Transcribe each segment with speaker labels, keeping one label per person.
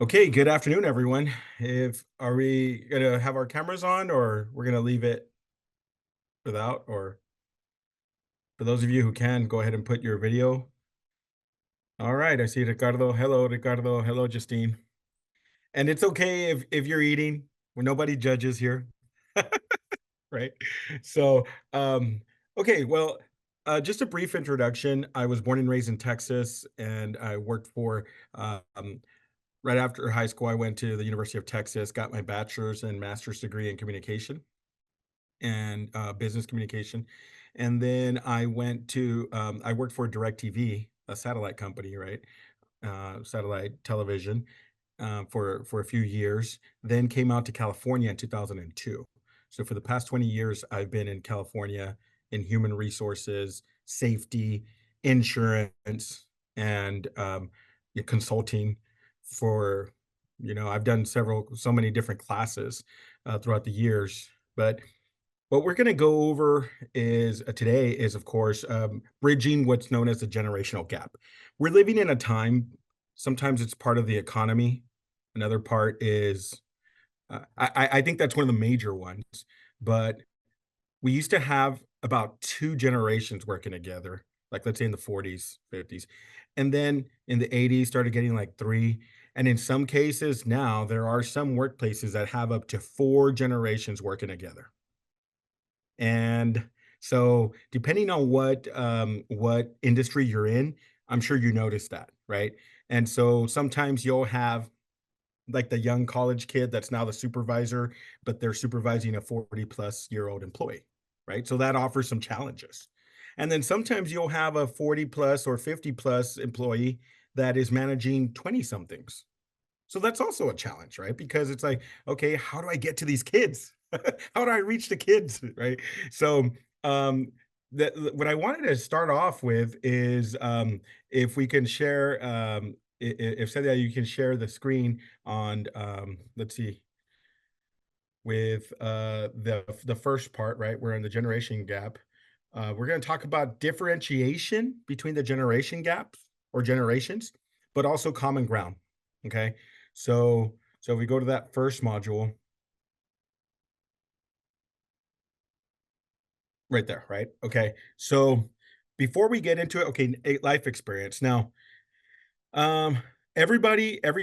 Speaker 1: Okay, good afternoon, everyone. If are we gonna have our cameras on or we're gonna leave it without? Or for those of you who can, go ahead and put your video. All right, I see Ricardo. Hello, Ricardo. Hello, Justine. And it's okay if you're eating. Nobody judges here, right? So, um, okay, well, just a brief introduction. I was born and raised in Texas, and I worked for um, right after high school. I went to the University of Texas, got my bachelor's and master's degree in communication and business communication. And then I worked for DirecTV, a satellite company, right? Satellite television for a few years. Then came out to California in 2002. So for the past 20 years, I've been in California in human resources, safety, insurance, and consulting. For I've done so many different classes throughout the years, but what we're going to go over is today is, of course, bridging what's known as the generational gap. We're living in a time, sometimes it's part of the economy, another part is, I think that's one of the major ones, but we used to have about two generations working together, like let's say in the 40s, 50s. And then in the 80s, started getting like three. And in some cases now, there are some workplaces that have up to four generations working together. And so depending on what industry you're in, I'm sure you noticed that, right? And so sometimes you'll have like the young college kid that's now the supervisor, but they're supervising a 40 plus year old employee, right? So that offers some challenges. And then sometimes you'll have a 40 plus or 50 plus employee that is managing 20 somethings. So that's also a challenge, right? Because it's like, okay, how do I get to these kids? How do I reach the kids, right? So, um, what I wanted to start off with is if we can share, if Celia, you can share the screen on, let's see, with the first part, right? We're in the generation gap. We're going to talk about differentiation between the generation gaps or generations, but also common ground. Okay, so if we go to that first module right there, right? Okay, so before we get into it, okay, life experience. Now, um, every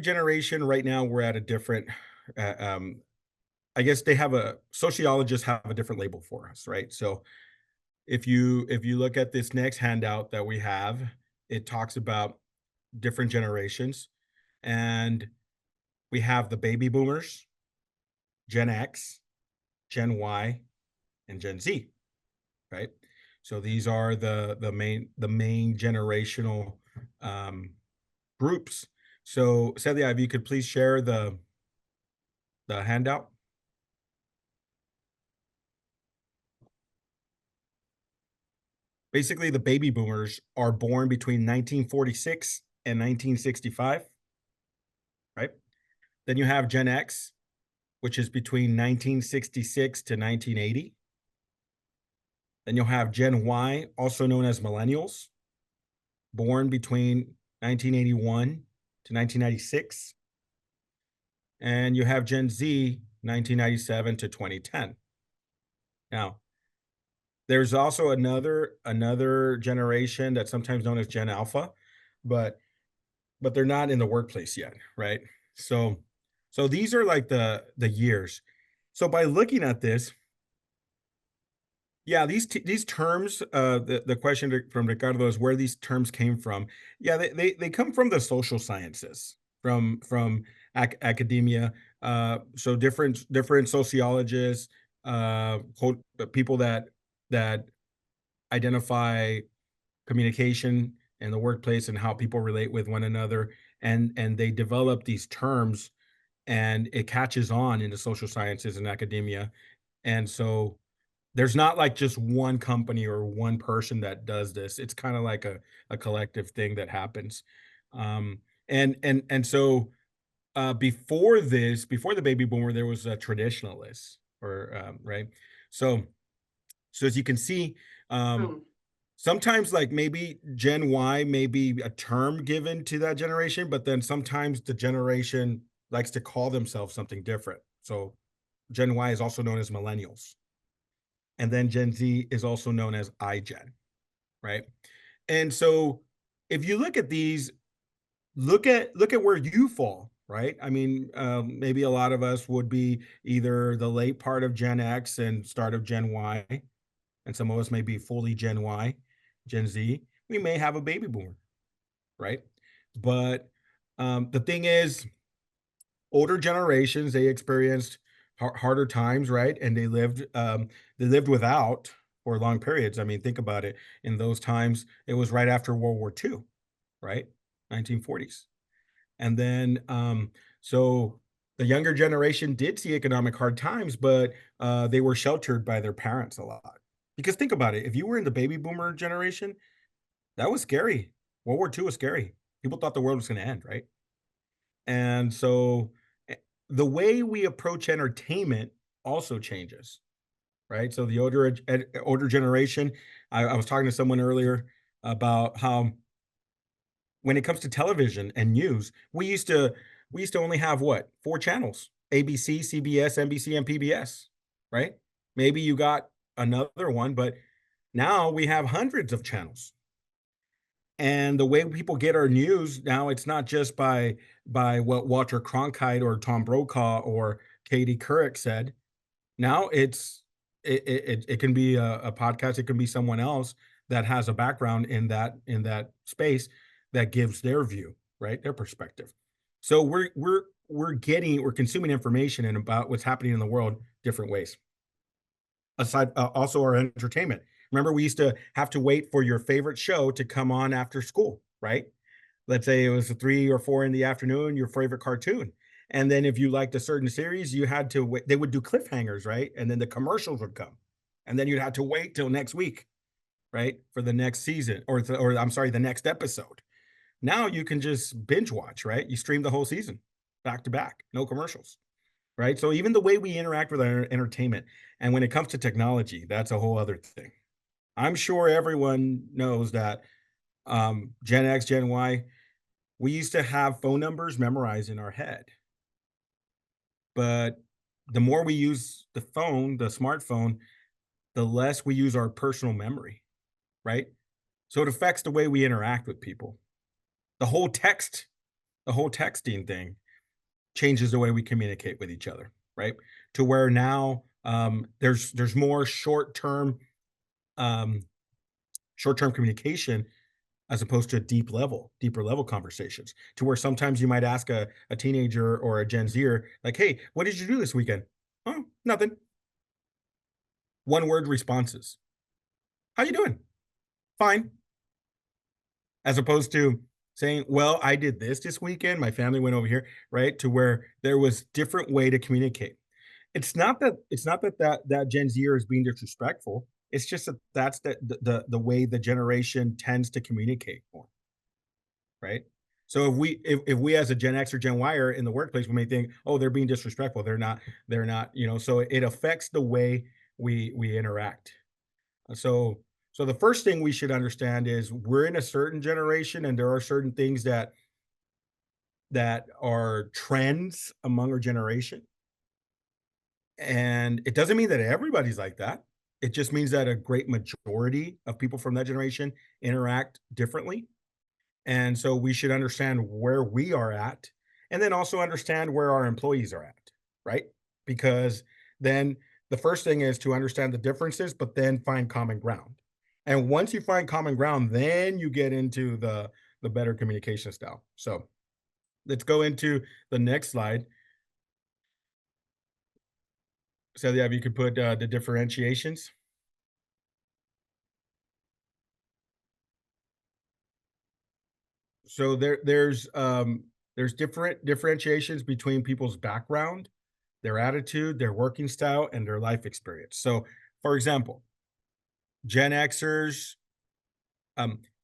Speaker 1: generation right now, we're at a different. I guess they have a sociologists have a different label for us, right? So if you look at this next handout that we have, it talks about different generations, and we have the baby boomers, Gen X, Gen Y, and Gen Z, right? So these are the main generational um, groups. So Celia, if you could please share the handout. Basically, the baby boomers are born between 1946 and 1965, right? Then you have Gen X, which is between 1966 to 1980. Then you'll have Gen Y, also known as millennials, born between 1981 to 1996. And you have Gen Z, 1997 to 2010. Now, there's also another generation that's sometimes known as Gen Alpha, but they're not in the workplace yet, right? So these are like the years. So by looking at this, yeah, these terms, the question from Ricardo is where these terms came from. Yeah, they come from the social sciences, from academia. So different sociologists, people that identify communication in the workplace and how people relate with one another, and they develop these terms, and it catches on in the social sciences and academia, and so there's not like just one company or one person that does this. It's kind of like a collective thing that happens. Um, and so before the baby boomer, there was a traditionalist, or right. So as you can see, um,
Speaker 2: Room.
Speaker 1: sometimes like maybe Gen Y may be a term given to that generation, but then sometimes the generation likes to call themselves something different. So Gen Y is also known as millennials. And then Gen Z is also known as iGen, right? And so if you look at these, look at where you fall, right? I mean, maybe a lot of us would be either the late part of Gen X and start of Gen Y, and some of us may be fully Gen Y, Gen Z. We may have a baby boomer, right? But the thing is, older generations they experienced harder times, right? And they lived without for long periods. I mean, think about it. In those times, it was right after World War II, right? 1940s. And then, so the younger generation did see economic hard times, but they were sheltered by their parents a lot. Because think about it, if you were in the baby boomer generation, that was scary. World War II was scary. People thought the world was going to end, right? And so the way we approach entertainment also changes, right? So the older generation, I was talking to someone earlier about how when it comes to television and news, we used to only have what? 4 channels: ABC, CBS, NBC, and PBS, right? Maybe you got another one, but now we have hundreds of channels. And the way people get our news now, it's not just by what Walter Cronkite or Tom Brokaw or Katie Couric said. Now it can be a podcast, it can be someone else that has a background in that space that gives their view, right? Their perspective. So we're consuming information and about what's happening in the world different ways. Aside also our entertainment. Remember, we used to have to wait for your favorite show to come on after school, right? Let's say it was 3 or 4 in the afternoon, your favorite cartoon. And then if you liked a certain series, you had to wait. They would do cliffhangers, right? And then the commercials would come. And then you'd have to wait till next week, right? For the next season or I'm sorry, the next episode. Now you can just binge watch, right? You stream the whole season back to back, no commercials, right? So even the way we interact with our entertainment and when it comes to technology, that's a whole other thing. I'm sure everyone knows that Gen X, Gen Y, we used to have phone numbers memorized in our head. But the more we use the phone, the smartphone, the less we use our personal memory, right? So it affects the way we interact with people. The whole text, the whole texting thing changes the way we communicate with each other, right? To where now there's more um, short term communication as opposed to deeper level conversations. To where sometimes you might ask a teenager or a Gen Zer, like, "Hey, what did you do this weekend?" "Oh, nothing." One word responses. "How you doing?" "Fine." As opposed to saying, "Well, I did this weekend. My family went over here," right? To where there was different way to communicate. It's not that Gen Zer is being disrespectful. It's just that that's the way the generation tends to communicate more, right? So if we as a Gen X or Gen Y are in the workplace, we may think, "Oh, they're being disrespectful. They're not," so it affects the way we interact. So so the first thing we should understand is we're in a certain generation and there are certain things that are trends among our generation. And it doesn't mean that everybody's like that. It just means that a great majority of people from that generation interact differently. And so we should understand where we are at and then also understand where our employees are at, right? Because then the first thing is to understand the differences, but then find common ground. And once you find common ground, then you get into the better communication style. So let's go into the next slide. So yeah, if you could put the differentiations. So there's different differentiations between people's background, their attitude, their working style, and their life experience. So, for example, Gen Xers,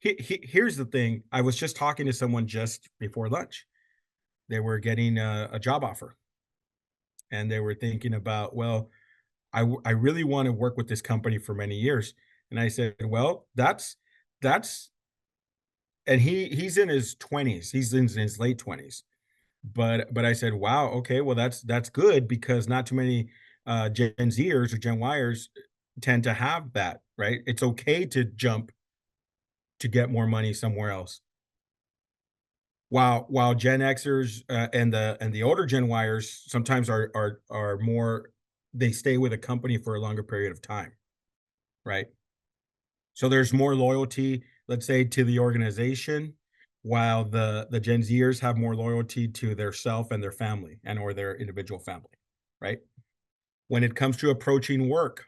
Speaker 1: here's the thing. I was just talking to someone just before lunch. They were getting a job offer, and they were thinking about, well, I really want to work with this company for many years. And I said, well, that's and he's in his 20s. He's in his late 20s. But I said, "Wow, okay, well, that's good because not too many, Gen Zers or Gen Yers tend to have that, right? It's okay to jump to get more money somewhere else." While Gen Xers, and the older Gen Yers sometimes are more they stay with a company for a longer period of time, right? So there's more loyalty, let's say, to the organization, while the Gen Zers have more loyalty to their self and their family and or their individual family, right? When it comes to approaching work,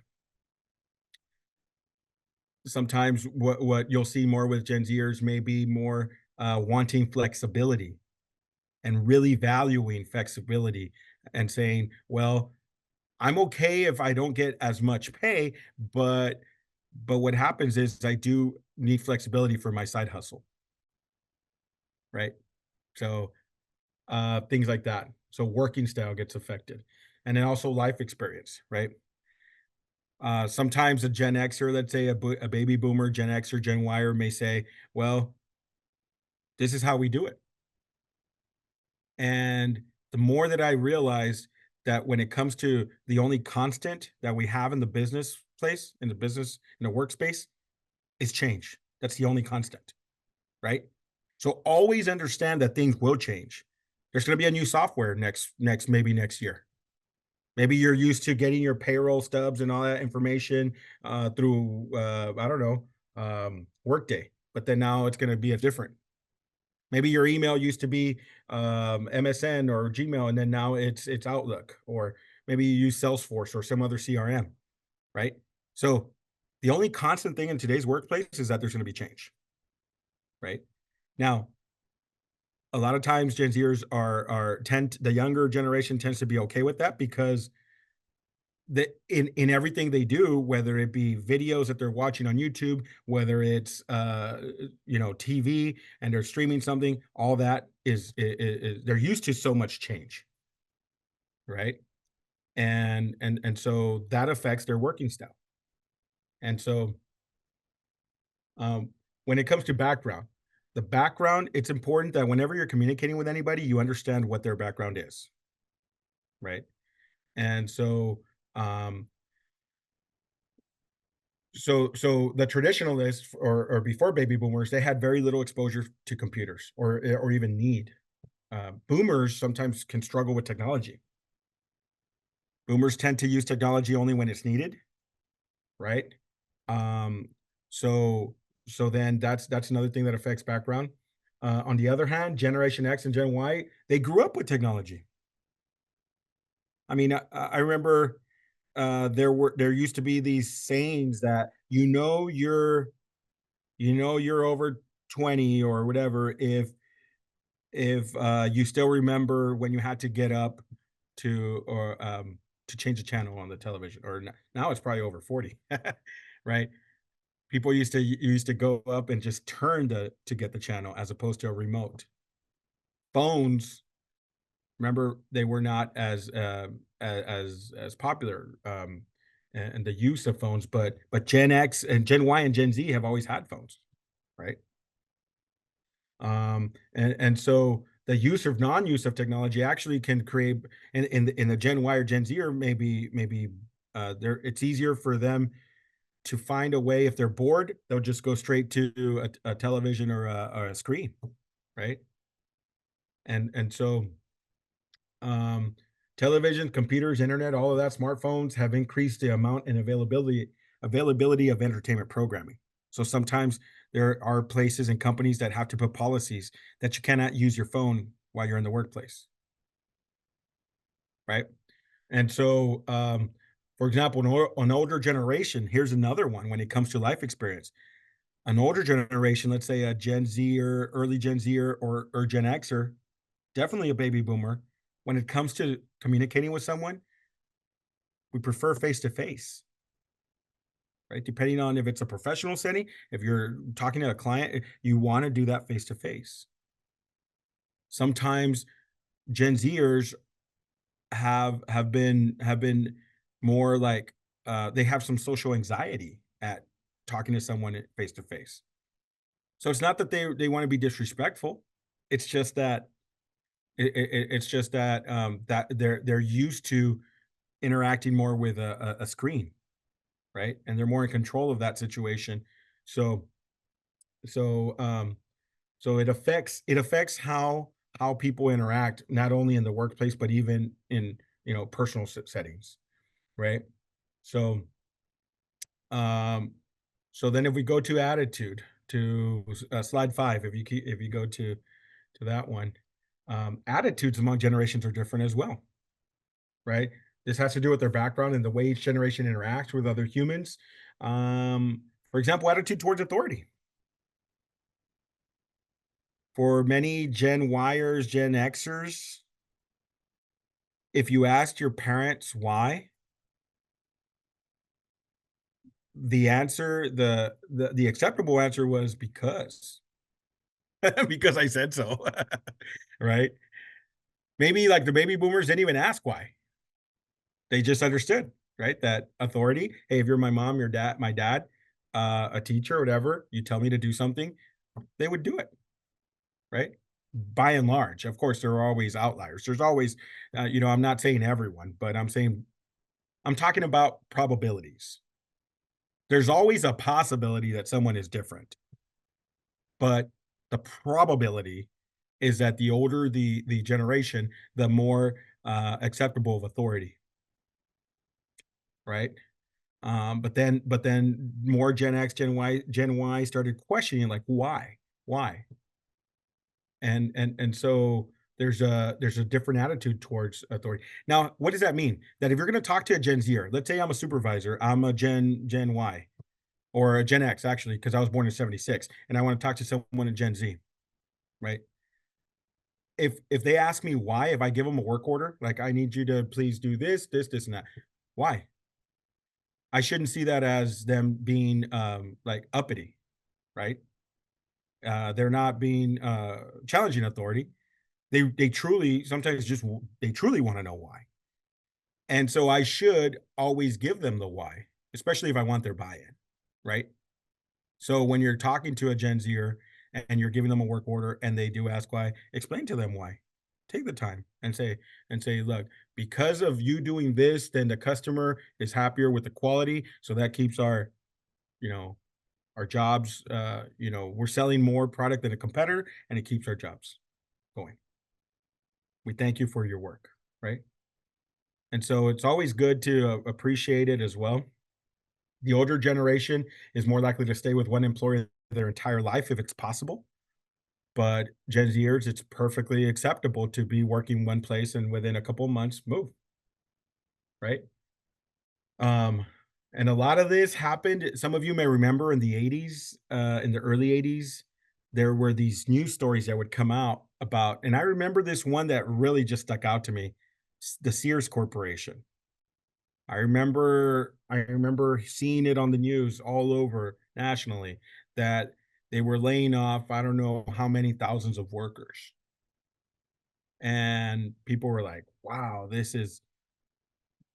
Speaker 1: sometimes what you'll see more with Gen Zers may be more, wanting flexibility and really valuing flexibility and saying, "Well, I'm okay if I don't get as much pay, but what happens is I do need flexibility for my side hustle," right? So, things like that. So working style gets affected. And then also life experience, right? Sometimes a Gen Xer, let's say a baby boomer, Gen X or Gen Yer may say, well, this is how we do it. And the more that I realized that when it comes to the only constant that we have in the business place, in the business, in the workspace, is change. That's the only constant, right? So always understand that things will change. There's going to be a new software maybe next year. Maybe you're used to getting your payroll stubs and all that information through I don't know, Workday, but then now it's going to be a different. Maybe your email used to be MSN or Gmail, and then now it's Outlook, or maybe you use Salesforce or some other CRM, right? So the only constant thing in today's workplace is that there's going to be change, right? Now, a lot of times Gen Zers are tend the younger generation tends to be okay with that because in everything they do, whether it be videos that they're watching on YouTube, whether it's TV and they're streaming something, all that is they're used to so much change, right? And so that affects their working style. And so when it comes to background, the background, it's important that whenever you're communicating with anybody, you understand what their background is, right? And um, so the traditionalists or before baby boomers, they had very little exposure to computers or even need. Boomers sometimes can struggle with technology. Boomers tend to use technology only when it's needed, right? Um, so so then that's another thing that affects background. On the other hand, Generation X and Gen Y, they grew up with technology. I mean, I remember there used to be these sayings that you're over 20 or whatever if you still remember when you had to get up to change the channel on the television, or now it's probably over 40. Right? People used to go up and just turn to get the channel as opposed to a remote. Phones, remember, they were not as popular, and the use of phones, but Gen X and Gen Y and Gen Z have always had phones, right? And so the use or non-use of technology actually can create in the Gen Y or Gen Z, or maybe there it's easier for them to find a way. If they're bored, they'll just go straight to a television or a screen, right? And so um, television, computers, internet, all of that, smartphones have increased the amount and availability of entertainment programming. So sometimes there are places and companies that have to put policies that you cannot use your phone while you're in the workplace, right? And so, for example, an older generation, here's another one when it comes to life experience. An older generation, let's say a Gen Z or early Gen Z or Gen Xer, definitely a baby boomer. When it comes to communicating with someone, we prefer face to face, right? Depending on if it's a professional setting, if you're talking to a client, you want to do that face to face. Sometimes Gen Zers have been more like they have some social anxiety at talking to someone face to face. So it's not that they want to be disrespectful. It's just that it's just that that they're used to interacting more with a screen, right? And they're more in control of that situation. So so so it affects how people interact, not only in the workplace but even in personal settings, right? So um so then if we go to attitude, to slide 5, if you go to that one, attitudes among generations are different as well, right? This has to do with their background and the way each generation interacts with other humans. For example, attitude towards authority. For many Gen Yers, Gen Xers, if you asked your parents why, the answer, the acceptable answer was because. Because I said so. Right? Maybe like the baby boomers didn't even ask why. They just understood, right? That authority. Hey, if you're my mom, your dad, my dad, a teacher, whatever, you tell me to do something, they would do it, right? By and large, of course, there are always outliers. There's always, I'm not saying everyone, but I'm talking about probabilities. There's always a possibility that someone is different, but the probability is that the older the generation, the more acceptable of authority, right? But then more Gen X, Gen Y started questioning like why, and so there's a different attitude towards authority. Now, what does that mean? That if you're going to talk to a Gen Zer, let's say I'm a supervisor, I'm a Gen Y or a Gen X actually, because I was born in '76, and I want to talk to someone in Gen Z, right? If they ask me why, if I give them a work order, like I need you to please do this, and that, why? I shouldn't see that as them being like uppity, right? They're not being challenging authority. They truly sometimes they truly want to know why. And so I should always give them the why, especially if I want their buy-in, right? So when you're talking to a Gen Zer and you're giving them a work order and they do ask why, explain to them why. Take the time and say, look, because of you doing this, then the customer is happier with the quality. So that keeps you know, our jobs, we're selling more product than a competitor and it keeps our jobs going. We thank you for your work, right? And so it's always good to appreciate it as well. The older generation is more likely to stay with one employer their entire life if it's possible. But Gen Zers, it's perfectly acceptable to be working one place and within a couple of months move, right? Um, and a lot of this happened. Some of you may remember in the '80s, in the early '80s, there were these news stories that would come out about, and I remember this one that really just stuck out to me, the Sears Corporation. I remember seeing it on the news all over nationally that they were laying off, I don't know how many thousands of workers. And people were like, wow,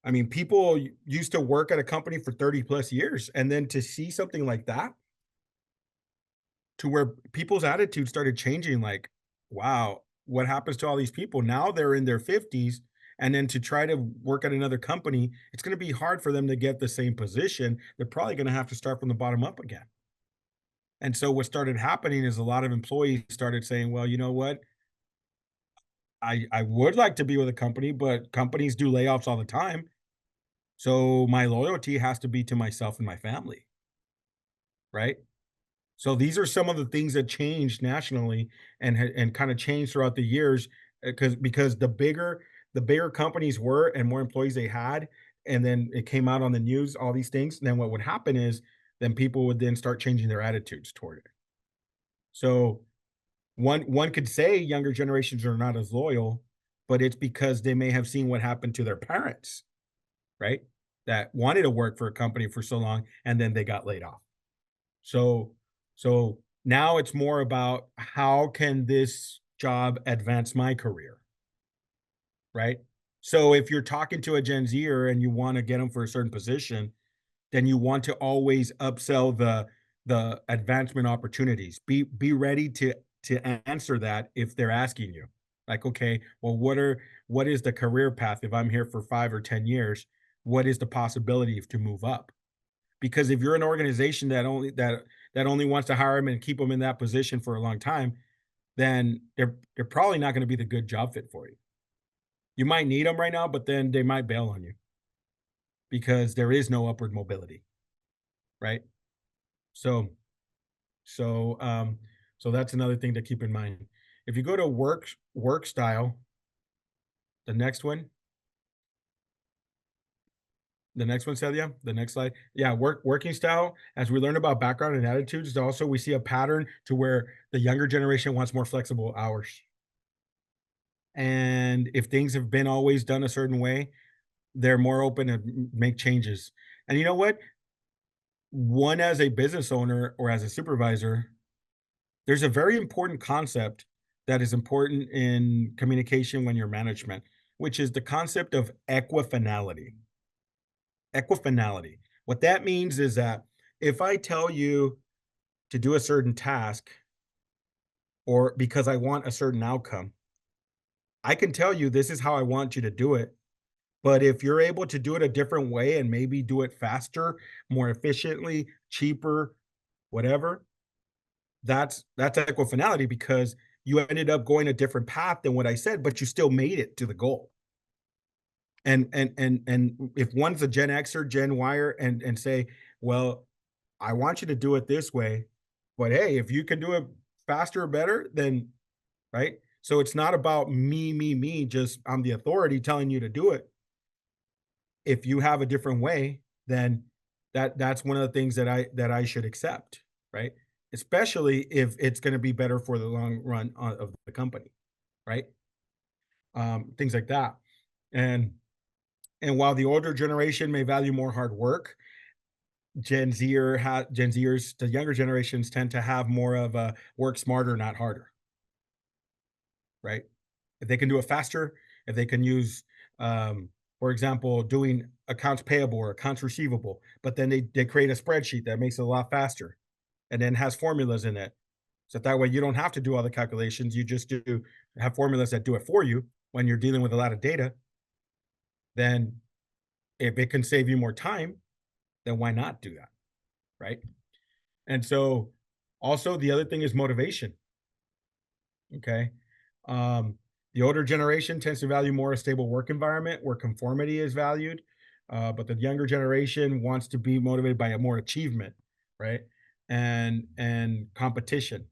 Speaker 1: I mean, people used to work at a company for 30 plus years. And then to see something like that, to where people's attitudes started changing, like, wow, what happens to all these people? Now they're in their 50s. And then to try to work at another company, it's going to be hard for them to get the same position. They're probably going to have to start from the bottom up again. And so what started happening is a lot of employees started saying, well, you know what? I would like to be with a company, but companies do layoffs all the time. So my loyalty has to be to myself and my family, right? So these are some of the things that changed nationally and kind of changed throughout the years because the bigger companies were and more employees they had, and then it came out on the news, all these things. Then what would happen is then people would then start changing their attitudes toward it. So one could say younger generations are not as loyal, but it's because they may have seen what happened to their parents, right? That wanted to work for a company for so long and then they got laid off. So so now it's more about how can this job advance my career, right? So if you're talking to a Gen Zer and you want to get them for a certain position, then you want to always upsell the advancement opportunities. Be ready to answer that if they're asking you. Like, okay, well, what is the career path if I'm here for 5 or 10 years? What is the possibility to move up? Because if you're an organization that only wants to hire them and keep them in that position for a long time, then they're probably not going to be the good job fit for you. You might need them right now, but then they might bail on you because there is no upward mobility, right? So so so that's another thing to keep in mind. If you go to work style, the next one, the next one, Celia, the next slide. Yeah, working style. As we learn about background and attitudes, also we see a pattern to where the younger generation wants more flexible hours. And if things have been always done a certain way, they're more open to make changes. And you know what? One as a business owner or as a supervisor, there's a very important concept that is important in communication when you're management, which is the concept of equifinality. Equifinality. What that means is that if I tell you to do a certain task or because I want a certain outcome, I can tell you this is how I want you to do it. But if you're able to do it a different way and maybe do it faster, more efficiently, cheaper, whatever, that's equifinality because you ended up going a different path than what I said, but you still made it to the goal. And if one's a Gen Xer, Gen Yer, and say, well, I want you to do it this way, but hey, if you can do it faster or better, then right. So it's not about me. Just I'm the authority telling you to do it. If you have a different way, then that's one of the things that I should accept, right? Especially if it's going to be better for the long run of the company, right? Things like that. And and while the older generation may value more hard work, Gen Zers, the younger generations tend to have more of a work smarter, not harder, right? If they can do it faster, if they can use, for example, doing accounts payable or accounts receivable, but then they create a spreadsheet that makes it a lot faster and then has formulas in it. So that way you don't have to do all the calculations. You just do have formulas that do it for you when you're dealing with a lot of data. Then if it can save you more time, then why not do that? Right. And so also the other thing is motivation. Okay. Um, the older generation tends to value more a stable work environment where conformity is valued, but the younger generation wants to be motivated by a more achievement, right? And competition.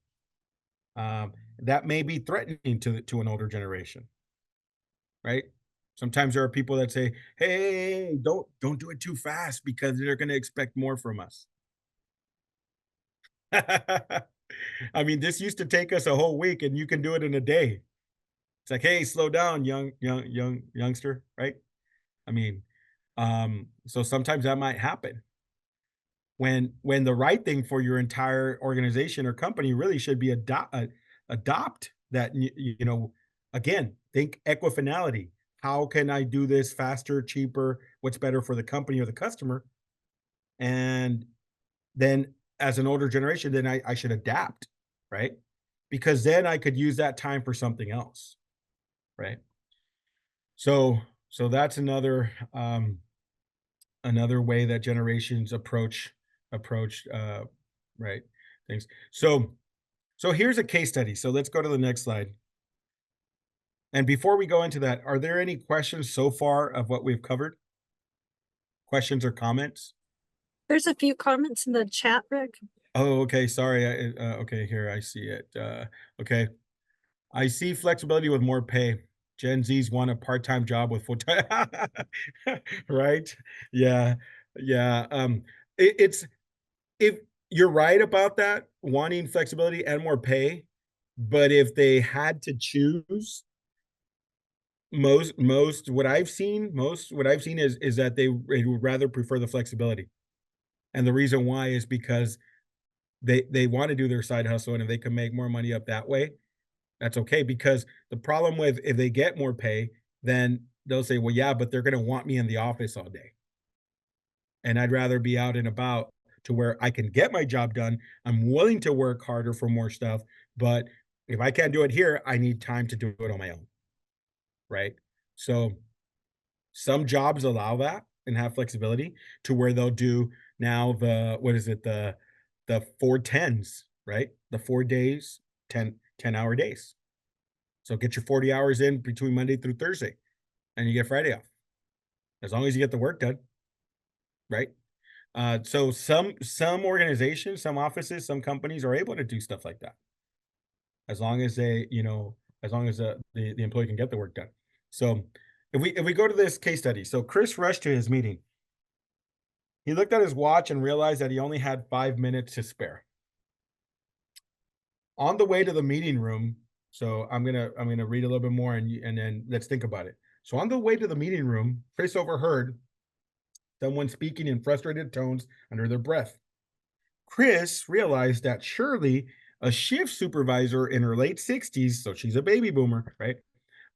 Speaker 1: That may be threatening to an older generation, right? Sometimes there are people that say, "Hey, don't do it too fast because they're going to expect more from us." I mean, this used to take us a whole week, and you can do it in a day. It's like, "Hey, slow down, youngster," right? I mean, so sometimes that might happen when the right thing for your entire organization or company really should be adopt that, again, think equifinality. How can I do this faster, cheaper? What's better for the company or the customer? And then as an older generation, then I should adapt, right? Because then I could use that time for something else, right? So so that's another way that generations approach right things. So here's a case study. So let's go to the next slide. And before we go into that, are there any questions so far of what we've covered? Questions or comments?
Speaker 2: There's a few comments in the chat, Rick.
Speaker 1: Oh, okay. Sorry. Okay, here I see it. Okay. I see flexibility with more pay. Gen Zs want a part-time job with full-time. Right? Yeah. Yeah. It's if you're right about that, wanting flexibility and more pay, but if they had to choose, most what I've seen is that they would rather prefer the flexibility. And the reason why is because they wanna do their side hustle, and if they can make more money up that way, that's okay, because the problem with if they get more pay, then they'll say, "Well, yeah, but they're gonna want me in the office all day, and I'd rather be out and about to where I can get my job done. I'm willing to work harder for more stuff, but if I can't do it here, I need time to do it on my own, right? So some jobs allow that and have flexibility to where they'll do now the what is it? The 4 10s, right? The 4 days, 10 hour days. So get your 40 hours in between Monday through Thursday and you get Friday off. As long as you get the work done, right? So some organizations, some offices, some companies are able to do stuff like that as long as they, as long as the employee can get the work done. So if we go to this case study, so Chris rushed to his meeting. He looked at his watch and realized that he only had 5 minutes to spare. On the way to the meeting room, so I'm gonna read a little bit more and then let's think about it. So on the way to the meeting room, Chris overheard someone speaking in frustrated tones under their breath. Chris realized that Shirley, a shift supervisor in her late 60s, so she's a baby boomer, right,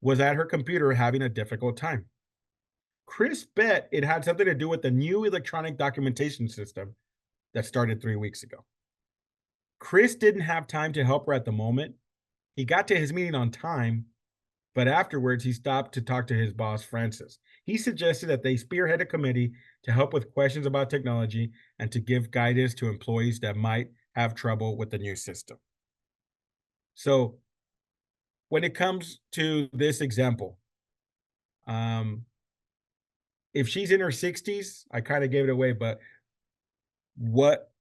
Speaker 1: was at her computer having a difficult time. Chris bet it had something to do with the new electronic documentation system that started 3 weeks ago. Chris didn't have time to help her at the moment. He got to his meeting on time, but afterwards he stopped to talk to his boss, Francis. He suggested that they spearhead a committee to help with questions about technology and to give guidance to employees that might have trouble with the new system. So, when it comes to this example, um, if she's in her 60s, I kind of gave it away, but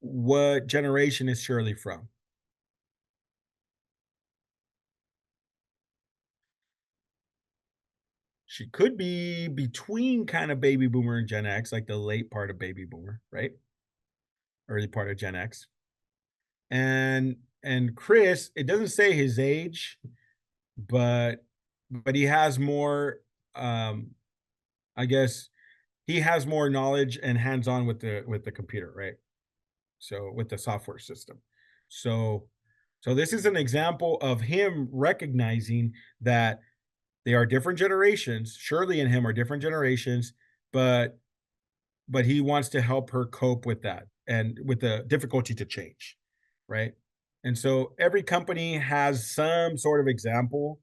Speaker 1: what generation is Shirley from? She could be between kind of baby boomer and Gen X, like the late part of baby boomer, right? Early part of Gen X. And Chris, it doesn't say his age, but he has more I guess he has more knowledge and hands-on with the computer, right? So with the software system. So this is an example of him recognizing that they are different generations. Shirley and him are different generations, but he wants to help her cope with that and with the difficulty to change, right? And so every company has some sort of example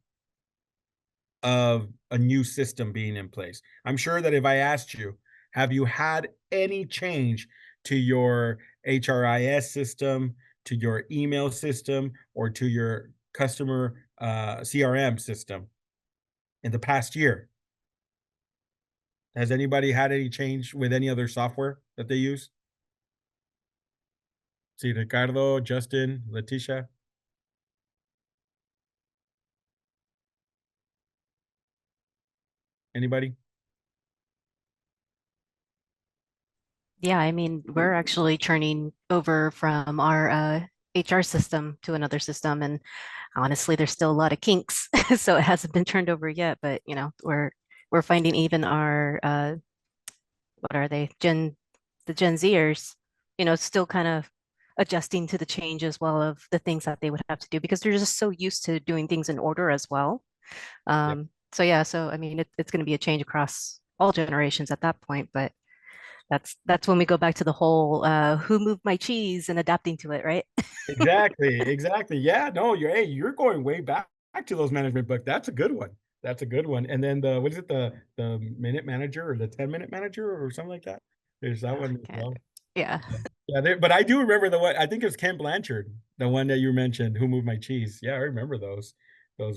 Speaker 1: of a new system being in place. I'm sure that if I asked you, have you had any change to your HRIS system, to your email system, or to your customer CRM system in the past year? Has anybody had any change with any other software that they use? See, Ricardo, Justin, Leticia, anybody?
Speaker 3: Yeah, I mean, we're actually turning over from our HR system to another system, and honestly, there's still a lot of kinks, so it hasn't been turned over yet. But we're finding even our what are they, the Gen Zers, still kind of adjusting to the change as well of the things that they would have to do because they're just so used to doing things in order as well.
Speaker 1: Yeah.
Speaker 3: So yeah, so I mean, it's going to be a change across all generations at that point, but that's when we go back to the whole who moved my cheese and adapting to it, right?
Speaker 1: Exactly, exactly. Yeah, no, you're going way back to those management books. That's a good one. That's a good one. And then the what is it, the minute manager or the 10-minute manager or something like that? There's that one as
Speaker 3: Okay.
Speaker 1: well.
Speaker 3: Yeah.
Speaker 1: Yeah. Yeah, but I do remember the one, I think it was Ken Blanchard, the one that you mentioned, Who Moved My Cheese. Yeah, I remember those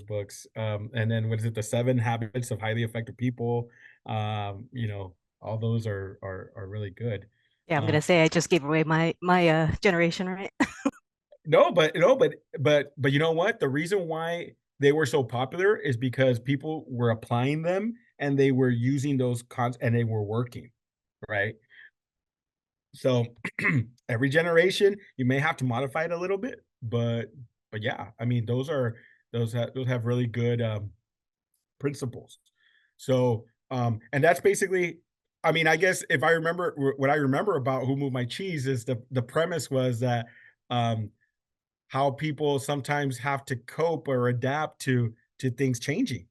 Speaker 1: books. And then what is it, The 7 Habits of Highly Effective People? All those are really good.
Speaker 3: Yeah, I'm
Speaker 1: Um,
Speaker 3: gonna say I just gave away my generation, right?
Speaker 1: no, but you know what? The reason why they were so popular is because people were applying them and they were using those cons and they were working, right? So every generation, you may have to modify it a little bit, but yeah, I mean, those have really good principles. So and that's basically, I mean, I guess if I remember what I remember about Who Moved My Cheese is the premise was that um how people sometimes have to cope or adapt to things changing,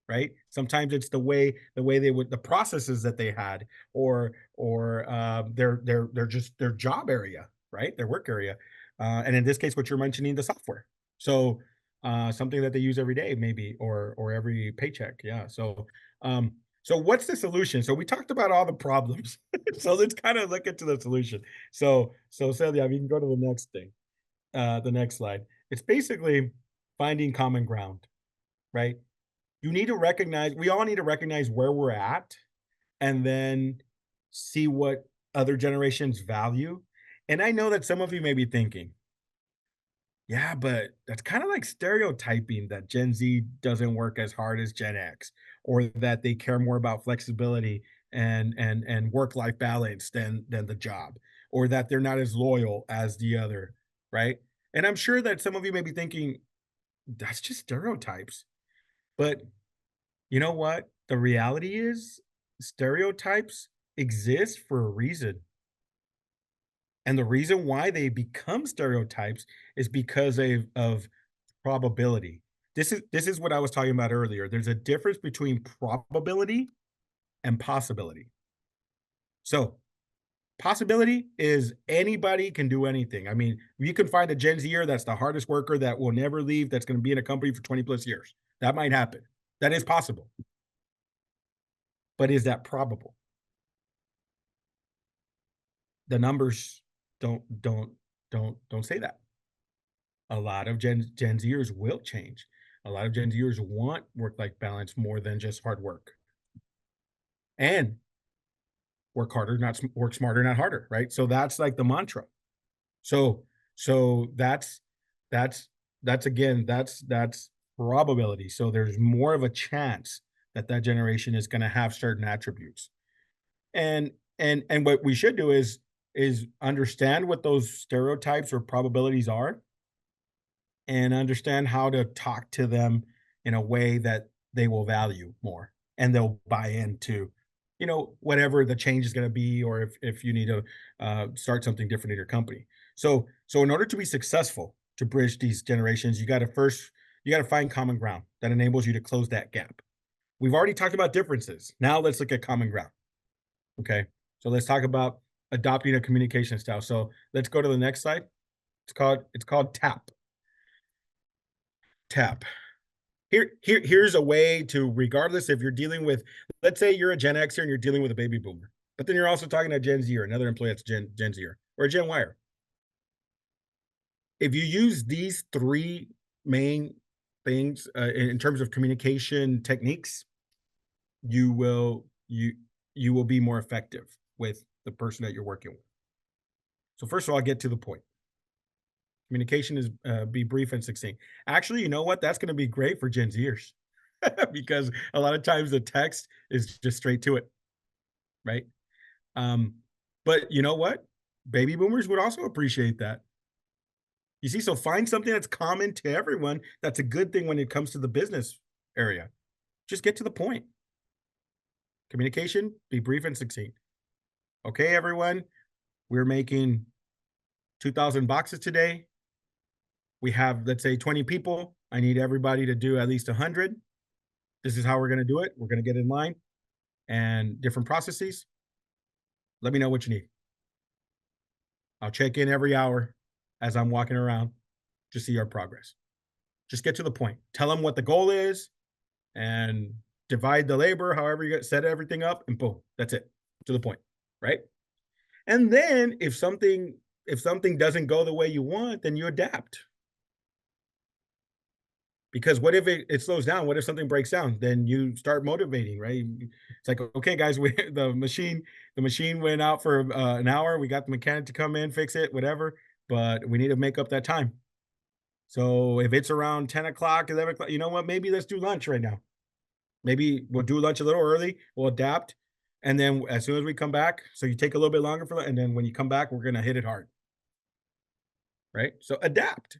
Speaker 1: right? Sometimes it's the way they would the processes that they had, or their job area, right? Their work area, and in this case, what you're mentioning, the software. So something that they use every day, maybe, or every paycheck. Yeah. So what's the solution? So we talked about all the problems. So let's kind of look into the solution. So Celia, you can go to the next thing, the next slide. It's basically finding common ground, right? You need to recognize, we all need to recognize where we're at, and then see what other generations value. And I know that some of you may be thinking, yeah, but that's kind of like stereotyping that Gen Z doesn't work as hard as Gen X, or that they care more about flexibility and work-life balance than the job, or that they're not as loyal as the other, right? And I'm sure that some of you may be thinking, that's just stereotypes. But you know what? The reality is stereotypes exist for a reason. And the reason why they become stereotypes is because of probability. This is what I was talking about earlier. There's a difference between probability and possibility. So, possibility is anybody can do anything. I mean, you can find a Gen Zer that's the hardest worker that will never leave, that's going to be in a company for 20 plus years. That might happen. That is possible. But is that probable? The numbers don't say that. A lot of Gen Zers will change. A lot of Gen Zers want work-life balance more than just hard work. And work harder, not work smarter, not harder, right? So that's like the mantra. So that's that's that's probability. So there's more of a chance that that generation is going to have certain attributes. And and what we should do is understand what those stereotypes or probabilities are, and understand how to talk to them in a way that they will value more, and they'll buy into, whatever the change is going to be, or if you need to start something different in your company. So in order to be successful to bridge these generations, you got to find common ground that enables you to close that gap. We've already talked about differences. Now let's look at common ground. Okay. So let's talk about adopting a communication style. So let's go to the next slide. It's called TAP. TAP. Here's a way to, regardless if you're dealing with, let's say you're a Gen Xer and you're dealing with a baby boomer, but then you're also talking to a Gen Z or another employee that's Gen Z or a Gen Yer. If you use these three main things in terms of communication techniques, you will be more effective with the person that you're working with. So first of all, get to the point. Communication is be brief and succinct. Actually, you know what? That's going to be great for Gen Zers because a lot of times the text is just straight to it, right? Um, but you know what? Baby boomers would also appreciate that. You see, so find something that's common to everyone. That's a good thing when it comes to the business area. Just get to the point. Communication, be brief and succinct. Okay, everyone, we're making 2,000 boxes today. We have, let's say, 20 people. I need everybody to do at least 100. This is how we're going to do it. We're going to get in line and different processes. Let me know what you need. I'll check in every hour as I'm walking around to see our progress. Just get to the point. Tell them what the goal is and divide the labor, however you set everything up, and boom, that's it. To the point, right? And then if something doesn't go the way you want, then you adapt. Because what if it slows down? What if something breaks down? Then you start motivating, right? It's like, okay, guys, the machine went out for an hour. We got the mechanic to come in, fix it, whatever. But we need to make up that time. So if it's around 10 o'clock, 11 o'clock, you know what? Maybe let's do lunch right now. Maybe we'll do lunch a little early. We'll adapt. And then as soon as we come back, so you take a little bit longer for that. And then when you come back, we're going to hit it hard. Right? So adapt.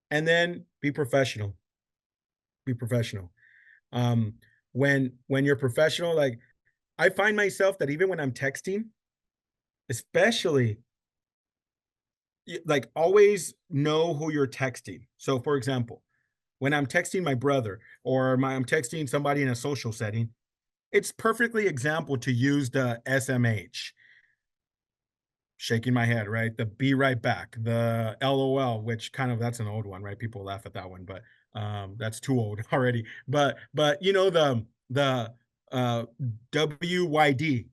Speaker 1: And then be professional. Be professional. When you're professional, like I find myself that even when I'm texting, especially like always know who you're texting. So for example, when I'm texting my brother or I'm texting somebody in a social setting, it's perfectly example to use the SMH. Shaking my head, right? The be right back, the LOL, which kind of that's an old one, right? People laugh at that one, but that's too old already. But you know the uh WYD,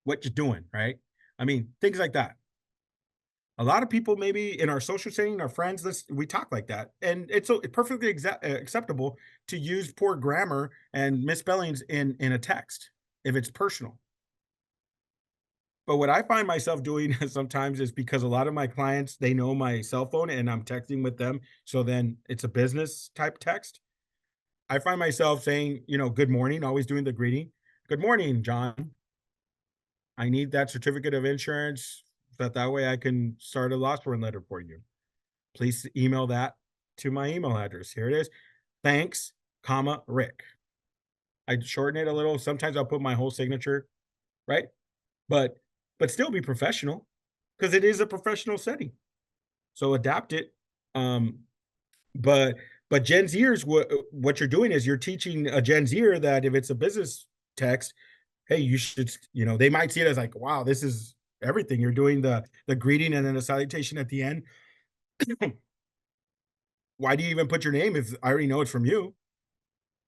Speaker 1: what you doing, right? I mean, things like that. A lot of people maybe in our social setting, our friends, we talk like that, and it's so perfectly acceptable to use poor grammar and misspellings in a text if it's personal. But what I find myself doing sometimes is because a lot of my clients, they know my cell phone and I'm texting with them. So then it's a business type text. I find myself saying, good morning, always doing the greeting. Good morning, John. I need that certificate of insurance so that way I can start a loss run letter for you. Please email that to my email address. Here it is. Thanks, comma, Rick. I shorten it a little. Sometimes I'll put my whole signature, right? But still be professional because it is a professional setting. So adapt it. Um, but Gen Zers, what you're doing is you're teaching a Gen Zer that if it's a business text, hey, you should, they might see it as like, wow, this is everything. You're doing the greeting and then the salutation at the end. Why do you even put your name if I already know it's from you?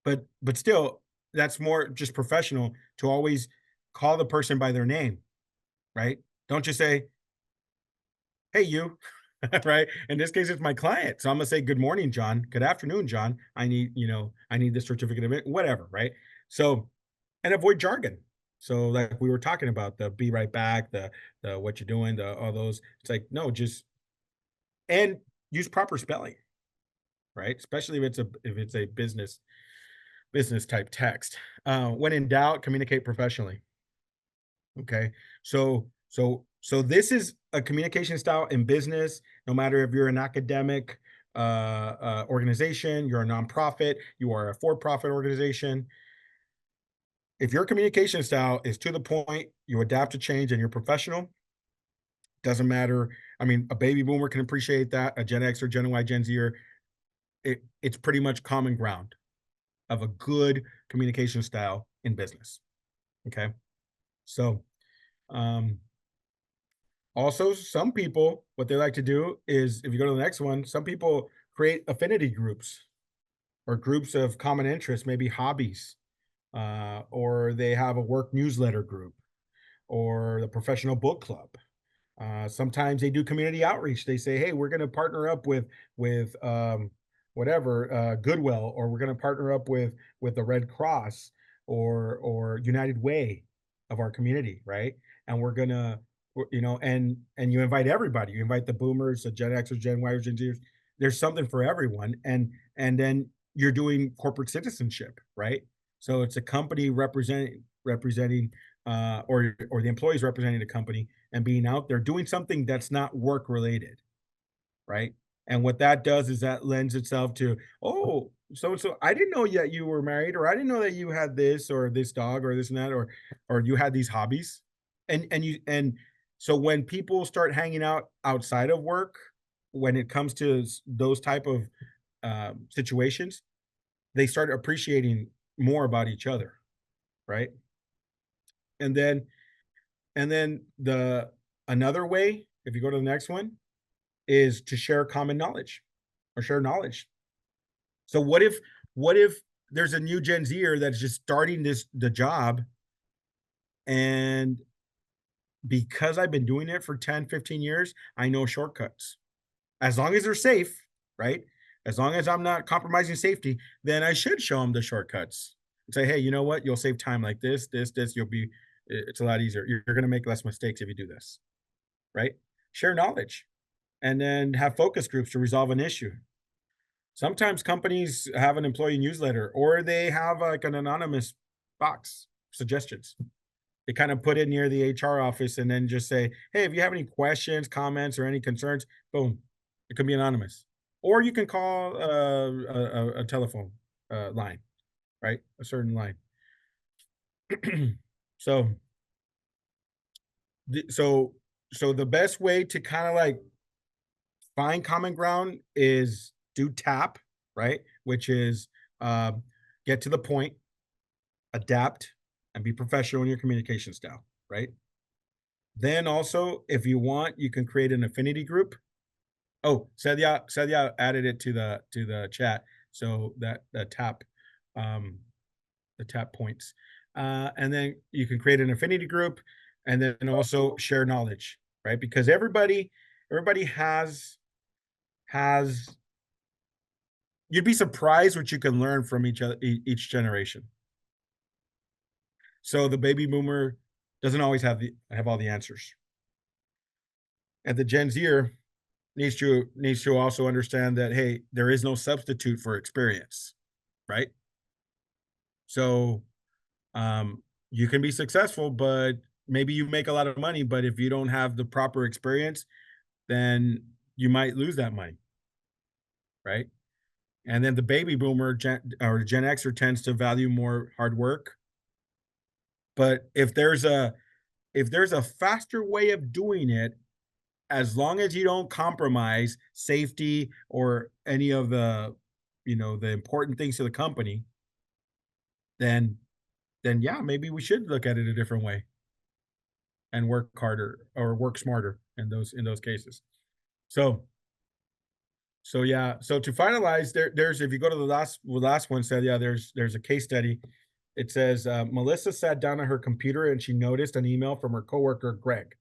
Speaker 1: But still, that's more just professional to always call the person by their name, right? Don't just say, hey, you, right? In this case, it's my client. So I'm gonna say, good morning, John. Good afternoon, John. I need this certificate of it, whatever, right? So, and avoid jargon. So, like we were talking about, the be right back, the what you're doing, the all those. It's like, no, just and use proper spelling, right? Especially if it's a business type text. When in doubt, communicate professionally. Okay. So this is a communication style in business, no matter if you're an academic organization, you're a nonprofit, you are a for-profit organization. If your communication style is to the point, you adapt to change and you're professional, doesn't matter. I mean, a baby boomer can appreciate that, a Gen X or Gen Y, Gen Z, it's pretty much common ground of a good communication style in business. Okay. So um also, some people, what they like to do is, if you go to the next one, some people create affinity groups or groups of common interests, maybe hobbies, or they have a work newsletter group or the professional book club. Sometimes they do community outreach. They say, "Hey, we're going to partner up with whatever Goodwill, or we're going to partner up with the Red Cross or United Way of our community, right? And we're gonna, and you invite everybody. You invite the Boomers, the Gen Xers, Gen Yers, Gen Zers. There's something for everyone, and then you're doing corporate citizenship, right? So it's a company representing or the employees representing the company and being out there doing something that's not work related, right? And what that does is that lends itself to, oh, so I didn't know yet you were married, or I didn't know that you had this or this dog or this and that, or you had these hobbies. And so when people start hanging out outside of work, when it comes to those type of situations, they start appreciating more about each other, right? And then the another way, if you go to the next one, is to share common knowledge or share knowledge. So what if there's a new Gen Zer that's just starting the job, and because I've been doing it for 10, 15 years, I know shortcuts. As long as they're safe, right? As long as I'm not compromising safety, then I should show them the shortcuts and say, hey, you know what? You'll save time like this. It's a lot easier. You're going to make less mistakes if you do this, right? Share knowledge and then have focus groups to resolve an issue. Sometimes companies have an employee newsletter or they have like an anonymous box suggestions. They kind of put it near the HR office and then just say, hey, if you have any questions, comments, or any concerns, boom, it can be anonymous. Or you can call a telephone line, right? A certain line. so, so, so the best way to kind of like find common ground is do tap right? Which is get to the point, adapt, and be professional in your communication style, right? Then also, if you want, you can create an affinity group. Oh, Sadia added it to the chat. So that um the tap points. And then you can create an affinity group and then also share knowledge, right? Because everybody has you'd be surprised what you can learn from each generation. So the baby boomer doesn't always have all the answers. And the Gen Zer needs to also understand that hey, there is no substitute for experience, right? So you can be successful, but maybe you make a lot of money, but if you don't have the proper experience, then you might lose that money, right? And then the baby boomer Gen Xer tends to value more hard work. But if there's a faster way of doing it, as long as you don't compromise safety or any of the important things to the company, then yeah, maybe we should look at it a different way and work harder or work smarter in those cases. So yeah. So to finalize, there's if you go to the last one said, yeah, there's a case study. It says Melissa sat down at her computer and she noticed an email from her coworker Greg.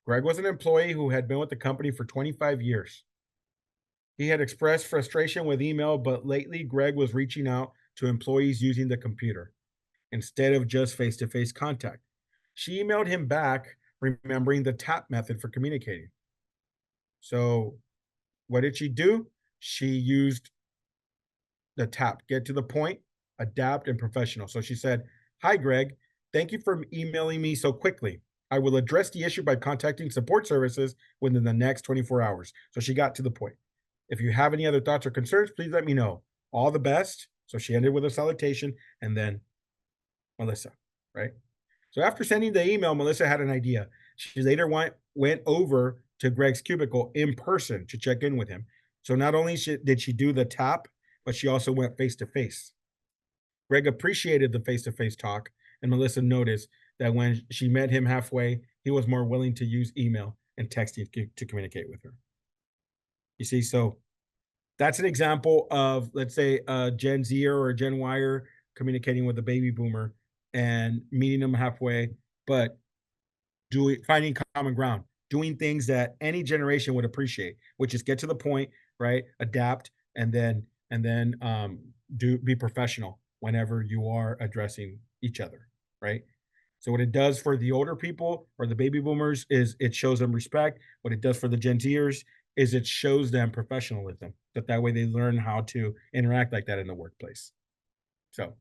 Speaker 1: Greg was an employee who had been with the company for 25 years. He had expressed frustration with email, but lately Greg was reaching out to employees using the computer instead of just face to face contact. She emailed him back, remembering the tap method for communicating. So, what did she do? She used the tap, get to the point, adapt, and professional. So she said, "Hi, Greg. Thank you for emailing me so quickly. I will address the issue by contacting support services within the next 24 hours." So she got to the point. If you have any other thoughts or concerns, please let me know. All the best. So she ended with a salutation and then Melissa, right? So after sending the email, Melissa had an idea. She later went over to Greg's cubicle in person to check in with him. So not only did she do the tap, but she also went face to face. Greg appreciated the face to face talk, and Melissa noticed that when she met him halfway, he was more willing to use email and texting to communicate with her. You see, so that's an example of, let's say, a Gen Zer or a Gen Yer communicating with a baby boomer and meeting them halfway, but finding common ground, doing things that any generation would appreciate, which is get to the point, right? Adapt, and then be professional whenever you are addressing each other, right? So what it does for the older people or the baby boomers is it shows them respect. What it does for the Gen Zers is it shows them professionalism. That way they learn how to interact like that in the workplace. So